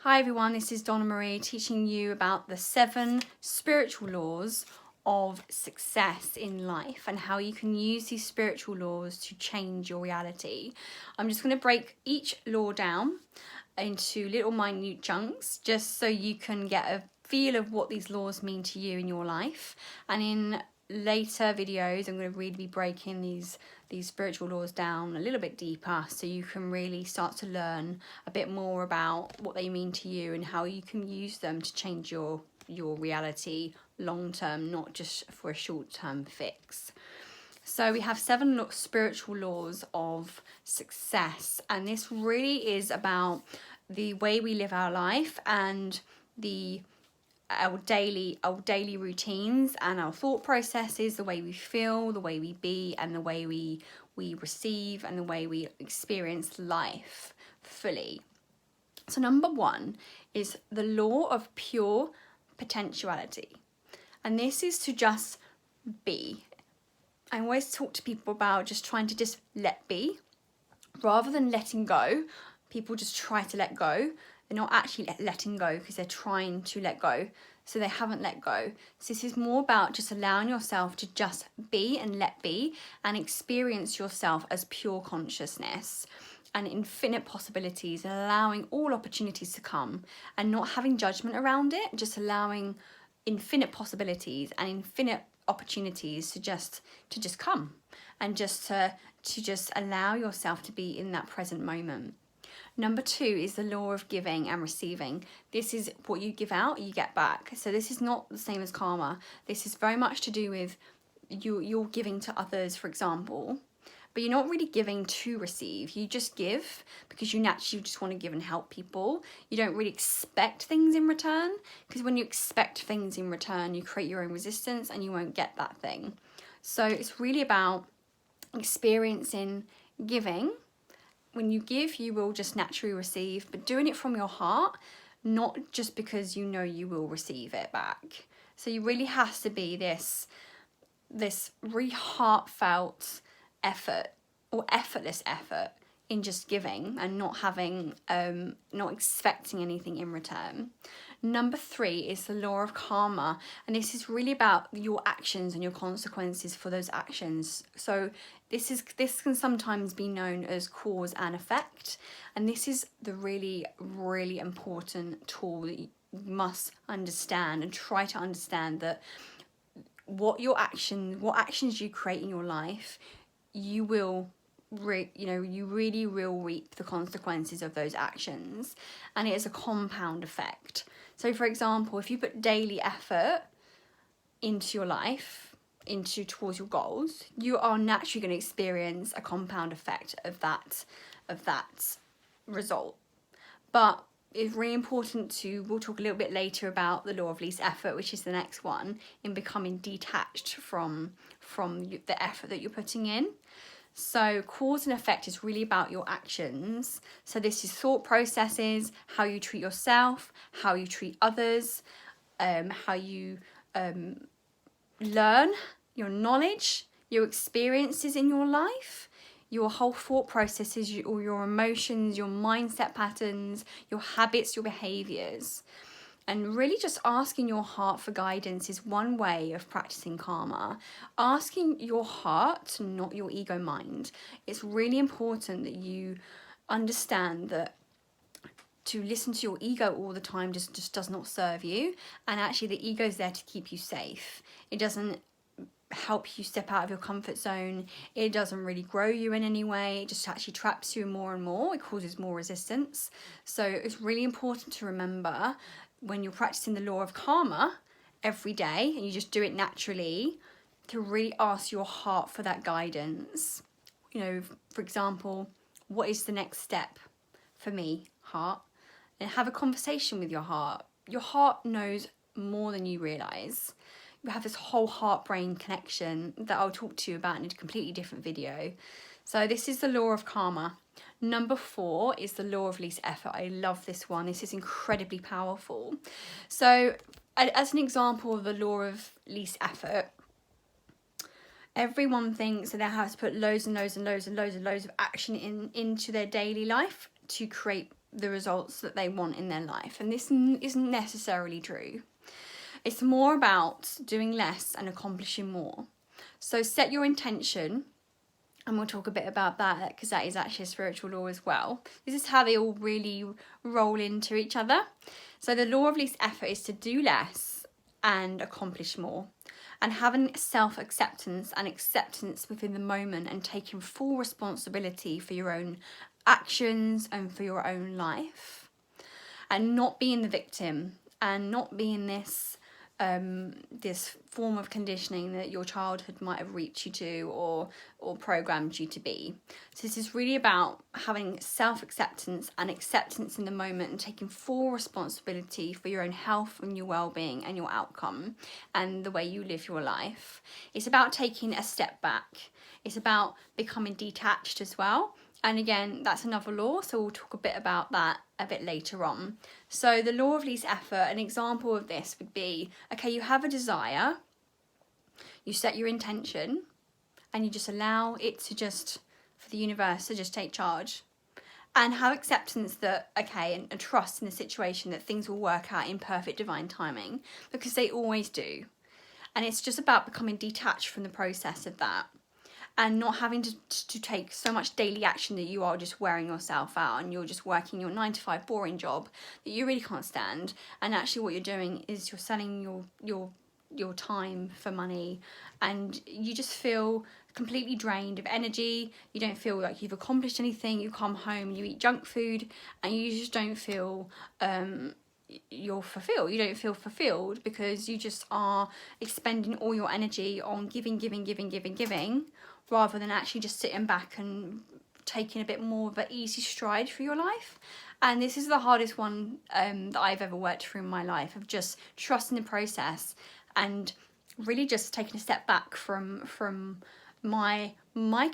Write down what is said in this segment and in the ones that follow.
Hi everyone, this is Donna Marie teaching you about the 7 spiritual laws of success in life and how you can use these spiritual laws to change your reality. I'm just going to break each law down into little minute chunks just so you can get a feel of what these laws mean to you in your life. And in later videos, I'm going to really be breaking these spiritual laws down a little bit deeper so you can really start to learn a bit more about what they mean to you and how you can use them to change your reality long term, not just for a short term fix. So we have 7 spiritual laws of success, and this really is about the way we live our life and our daily routines and our thought processes, the way we feel, the way we be, and the way we receive and the way we experience life fully. So number 1 is the law of pure potentiality, and this is to just be. I always talk to people about just trying to just let be rather than letting go. People just try to let go. They're not actually letting go because they're trying to let go, so they haven't let go. So this is more about just allowing yourself to just be and let be and experience yourself as pure consciousness and infinite possibilities, and allowing all opportunities to come and not having judgment around it, just allowing infinite possibilities and infinite opportunities to just come, and just allow yourself to be in that present moment. Number 2 is the law of giving and receiving. This is what you give out, you get back. So this is not the same as karma. This is very much to do with you're giving to others, for example, but you're not really giving to receive. You just give because you naturally just want to give and help people. You don't really expect things in return, because when you expect things in return, you create your own resistance and you won't get that thing. So it's really about experiencing giving. When you give, you will just naturally receive, but doing it from your heart, not just because you know you will receive it back. So you really has to be this really heartfelt effort or effortless effort in just giving and not having not expecting anything in return. Number 3 is the law of karma, and this is really about your actions and your consequences for those actions. So this can sometimes be known as cause and effect, and this is the really, really important tool that you must understand and try to understand, that what actions you create in your life, you will you really will reap the consequences of those actions, and it is a compound effect. So for example, if you put daily effort into your life, towards your goals, you are naturally going to experience a compound effect of that result. But it's really important we'll talk a little bit later about the law of least effort, which is the next one, in becoming detached from the effort that you're putting in. So cause and effect is really about your actions. So this is thought processes, how you treat yourself, how you treat others, how you learn, your knowledge, your experiences in your life, your whole thought processes, or your emotions, your mindset patterns, your habits, your behaviours. And really just asking your heart for guidance is one way of practicing karma. Asking your heart, not your ego mind. It's really important that you understand that to listen to your ego all the time just does not serve you. And actually the ego is there to keep you safe. It doesn't help you step out of your comfort zone. It doesn't really grow you in any way. It just actually traps you more and more. It causes more resistance. So it's really important to remember, when you're practicing the law of karma every day and you just do it naturally, to really ask your heart for that guidance. For example, what is the next step for me, heart? And have a conversation with your heart. Your heart knows more than you realise. You have this whole heart-brain connection that I'll talk to you about in a completely different video. So this is the law of karma. Number 4 is the law of least effort. I love this one. This is incredibly powerful. So as an example of the law of least effort, everyone thinks that they have to put loads and loads and loads and loads and loads of action into their daily life to create the results that they want in their life. And this isn't necessarily true. It's more about doing less and accomplishing more. So set your intention, and we'll talk a bit about that because that is actually a spiritual law as well. This is how they all really roll into each other. So the law of least effort is to do less and accomplish more, and having self-acceptance and acceptance within the moment and taking full responsibility for your own actions and for your own life, and not being the victim and not being this this form of conditioning that your childhood might have reached you to or programmed you to be. So this is really about having self-acceptance and acceptance in the moment and taking full responsibility for your own health and your well-being and your outcome and the way you live your life. It's about taking a step back. It's about becoming detached as well. And again, that's another law, so we'll talk a bit about that a bit later on. So the law of least effort, an example of this would be, okay, you have a desire, you set your intention, and you just allow it to just, for the universe to just take charge. And have acceptance that, okay, and trust in the situation that things will work out in perfect divine timing, because they always do. And it's just about becoming detached from the process of that. And not having to take so much daily action that you are just wearing yourself out and you're just working your 9-to-5 boring job that you really can't stand. And actually what you're doing is you're selling your time for money, and you just feel completely drained of energy. You don't feel like you've accomplished anything. You come home, you eat junk food, and you just don't feel you're fulfilled. You don't feel fulfilled because you just are expending all your energy on giving, rather than actually just sitting back and taking a bit more of an easy stride for your life. And this is the hardest one that I've ever worked through in my life, of just trusting the process and really just taking a step back from my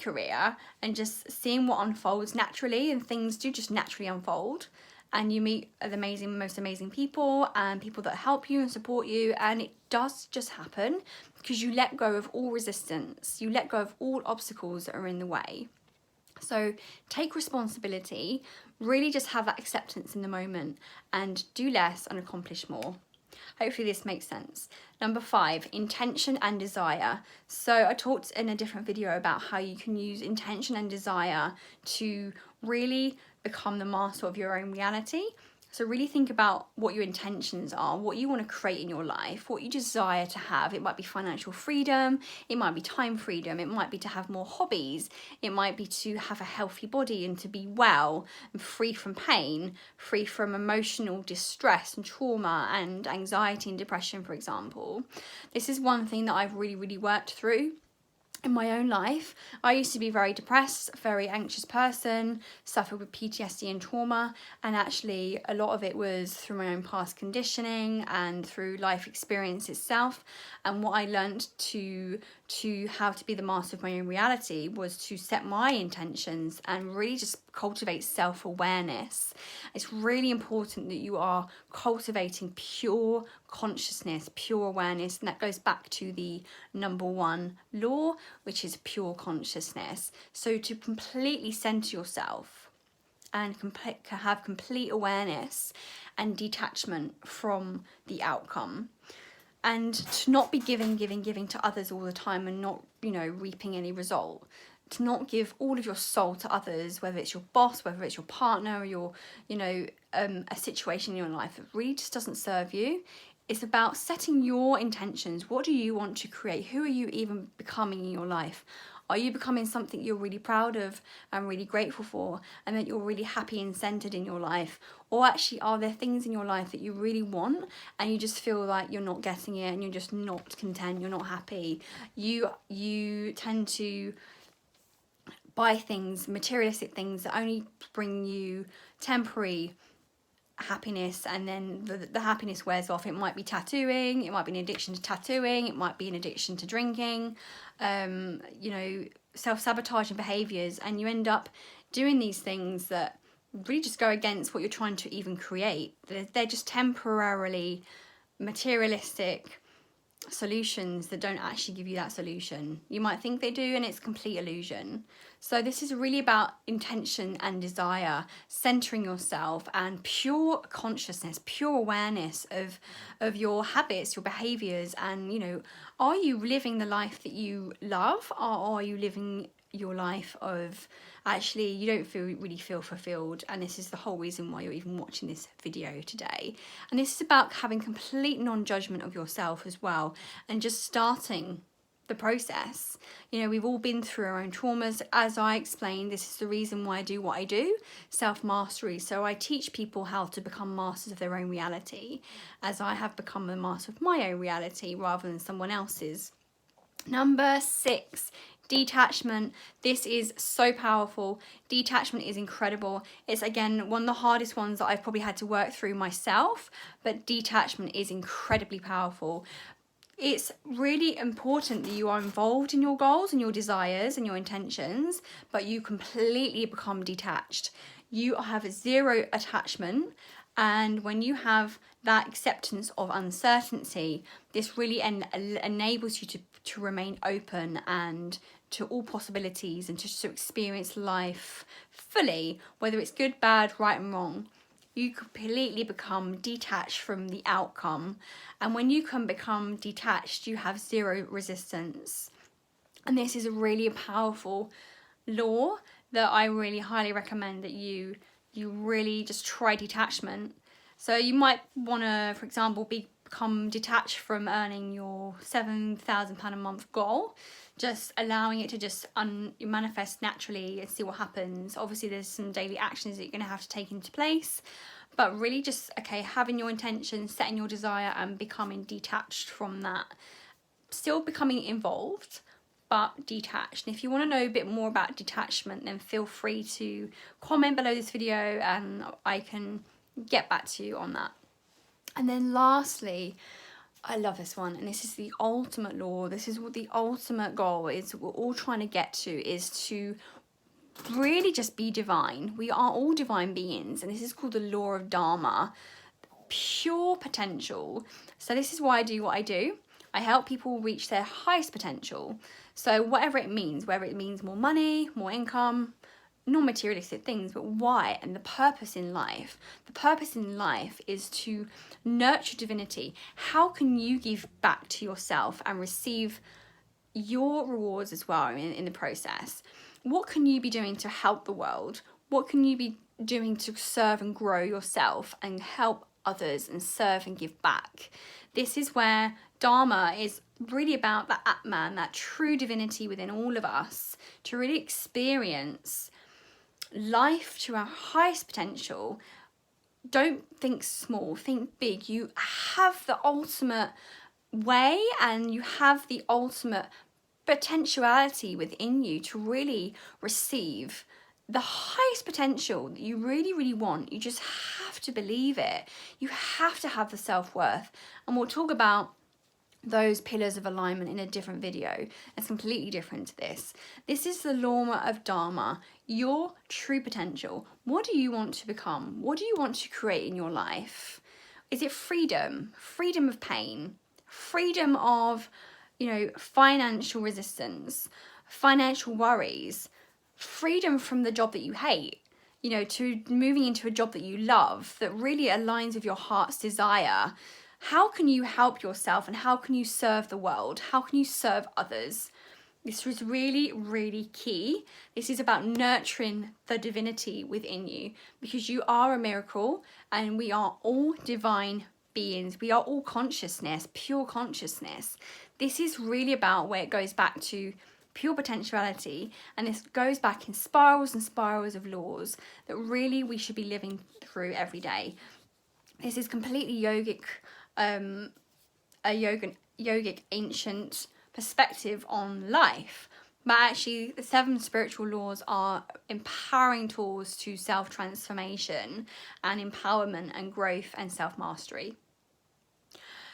career and just seeing what unfolds naturally. And things do just naturally unfold, and you meet the most amazing people and people that help you and support you, and it does just happen because you let go of all resistance, you let go of all obstacles that are in the way. So take responsibility, really just have that acceptance in the moment, and do less and accomplish more. Hopefully this makes sense. Number 5, intention and desire. So I talked in a different video about how you can use intention and desire to really become the master of your own reality. So really think about what your intentions are, what you want to create in your life, what you desire to have. It might be financial freedom, it might be time freedom, it might be to have more hobbies, it might be to have a healthy body and to be well and free from pain, free from emotional distress and trauma and anxiety and depression, for example. This is one thing that I've really worked through in my own life. I used to be very depressed, very anxious person, suffered with PTSD and trauma, and actually a lot of it was through my own past conditioning and through life experience itself. And what I learned to how to be the master of my own reality was to set my intentions and really just cultivate self-awareness. It's really important that you are cultivating pure consciousness, pure awareness, and that goes back to the number 1 law, which is pure consciousness. So to completely center yourself and have complete awareness and detachment from the outcome, and to not be giving to others all the time and not, reaping any result. To not give all of your soul to others, whether it's your boss, whether it's your partner, or your, a situation in your life that really just doesn't serve you. It's about setting your intentions. What do you want to create? Who are you even becoming in your life? Are you becoming something you're really proud of and really grateful for, and that you're really happy and centered in your life? Or actually, are there things in your life that you really want and you just feel like you're not getting it and you're just not content, you're not happy? You tend to buy things, materialistic things that only bring you temporary happiness, and then the happiness wears off. It might be tattooing, it might be an addiction to tattooing, it might be an addiction to drinking, self-sabotaging behaviours, and you end up doing these things that really just go against what you're trying to even create. They're just temporarily materialistic solutions that don't actually give you that solution. You might think they do, and it's complete illusion. So this is really about intention and desire, centering yourself, and pure consciousness, pure awareness of your habits, your behaviors, and, you know, are you living the life that you love, or are you living your life of actually you don't really feel fulfilled? And this is the whole reason why you're even watching this video today. And this is about having complete non-judgment of yourself as well, and just starting the process. You know, we've all been through our own traumas. As I explained, this is the reason why I do what I do, self-mastery. So I teach people how to become masters of their own reality, as I have become the master of my own reality rather than someone else's. Number 6, detachment. This is so powerful. Detachment is incredible. It's, again, one of the hardest ones that I've probably had to work through myself, but detachment is incredibly powerful. It's really important that you are involved in your goals and your desires and your intentions, but you completely become detached. You have zero attachment, and when you have that acceptance of uncertainty, this really enables you to remain open and to all possibilities, and to experience life fully, whether it's good, bad, right and wrong. You completely become detached from the outcome. And when you can become detached, you have zero resistance. And this is a really powerful law that I really highly recommend that you really just try detachment. So you might want to, for example, become detached from earning your £7,000 a month goal, just allowing it to just manifest naturally and see what happens. Obviously there's some daily actions that you're going to have to take into place, but really just, okay, having your intention, setting your desire and becoming detached from that. Still becoming involved, but detached. And if you want to know a bit more about detachment, then feel free to comment below this video and I can get back to you on that. And then lastly, I love this one, and this is the ultimate law. This is what the ultimate goal is. We're all trying to get to, is to really just be divine. We are all divine beings, and this is called the law of Dharma, pure potential. So this is why I do what I do. I help people reach their highest potential. So whatever it means, whether it means more money, more income, non-materialistic things, but why and the purpose in life. The purpose in life is to nurture divinity. How can you give back to yourself and receive your rewards as well in the process? What can you be doing to help the world? What can you be doing to serve and grow yourself and help others and serve and give back? This is where Dharma is really about that Atman, that true divinity within all of us, to really experience life to our highest potential. Don't think small, think big. You have the ultimate way and you have the ultimate potentiality within you to really receive the highest potential that you really want. You just have to believe it. You have to have the self-worth, and we'll talk about those pillars of alignment in a different video. It's completely different to this. This is the law of Dharma, your true potential. What do you want to become? What do you want to create in your life? Is it freedom? Freedom of pain? Freedom of, you know, financial resistance, financial worries, freedom from the job that you hate, you know, to moving into a job that you love, that really aligns with your heart's desire. How can you help yourself and how can you serve the world? How can you serve others? This is really key. This is about nurturing the divinity within you, because you are a miracle and we are all divine beings. We are all consciousness, pure consciousness. This is really about where it goes back to pure potentiality, and this goes back in spirals and spirals of laws that really we should be living through every day. This is completely yogic, a yogic ancient perspective on life, but actually the 7 spiritual laws are empowering tools to self-transformation and empowerment and growth and self-mastery.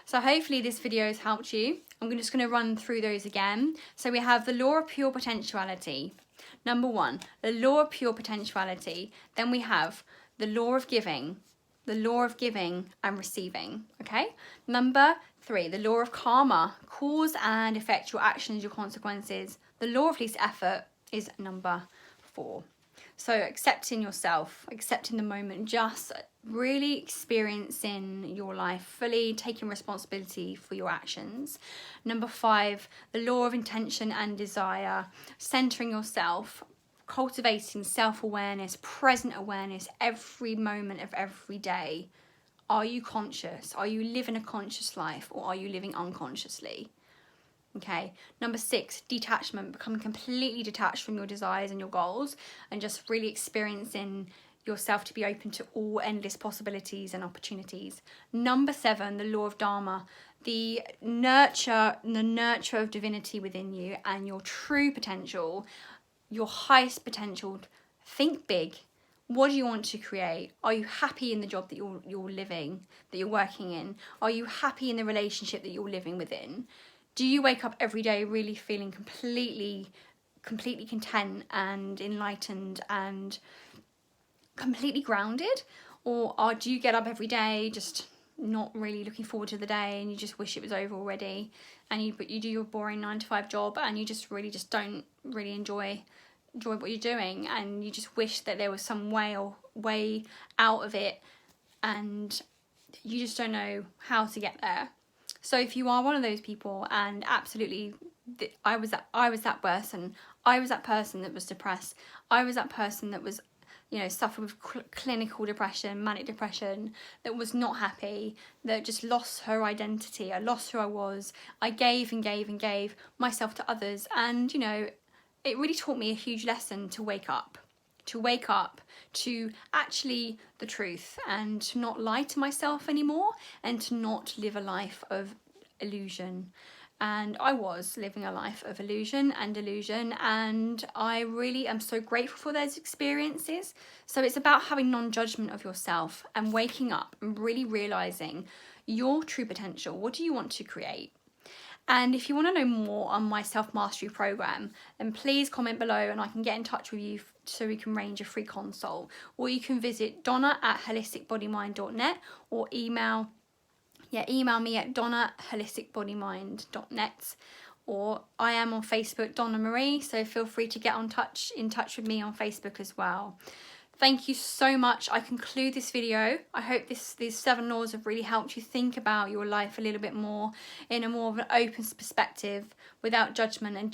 So hopefully this video has helped you. I'm just going to run through those again. So we have the law of pure potentiality. Number 1, the law of pure potentiality. Then we have the law of giving. the law of giving and receiving, okay? Number 3, the law of karma, cause and effect, your actions, your consequences. The law of least effort is number 4. So accepting yourself, accepting the moment, just really experiencing your life fully, taking responsibility for your actions. Number 5, the law of intention and desire, centering yourself, cultivating self-awareness, present awareness every moment of every day. Are you conscious? Are you living a conscious life, or are you living unconsciously? Okay. Number 6, detachment, becoming completely detached from your desires and your goals, and just really experiencing yourself to be open to all endless possibilities and opportunities. Number 7, the law of Dharma, the nurture of divinity within you and your true potential, your highest potential. Think big. What do you want to create? Are you happy in the job that you're living, that you're working in? Are you happy in the relationship that you're living within? Do you wake up every day really feeling completely content and enlightened and completely grounded? Or do you get up every day just not really looking forward to the day, and you just wish it was over already, and you do your boring 9-to-5 job, and you just don't really enjoy what you're doing, and you just wish that there was some way out of it, and you just don't know how to get there? So if you are one of those people, and absolutely, I was that person. I was that person that was depressed. I was that person that was, suffered with clinical depression, manic depression, that was not happy, that just lost her identity. I lost who I was. I gave and gave and gave myself to others, and it really taught me a huge lesson to wake up to actually the truth, and to not lie to myself anymore, and to not live a life of illusion. And I was living a life of illusion and delusion, and I really am so grateful for those experiences. So it's about having non-judgment of yourself and waking up and really realizing your true potential. What do you want to create? And if you want to know more on my self-mastery program, then please comment below and I can get in touch with you so we can arrange a free consult. Or you can visit donna@holisticbodymind.net, or email me at donna@holisticbodymind.net. Or I am on Facebook, Donna Marie, so feel free to get in touch with me on Facebook as well. Thank you so much. I conclude this video. I hope these 7 laws have really helped you think about your life a little bit more in a more of an open perspective, without judgment. And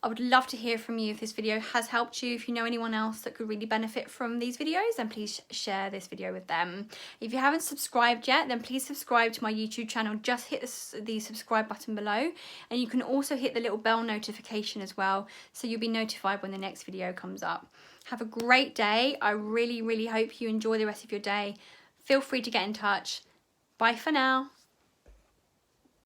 I would love to hear from you if this video has helped you. If you know anyone else that could really benefit from these videos, then please share this video with them. If you haven't subscribed yet, then please subscribe to my YouTube channel. Just hit the subscribe button below, and you can also hit the little bell notification as well, so you'll be notified when the next video comes up. Have a great day. I really, really hope you enjoy the rest of your day. Feel free to get in touch. Bye for now.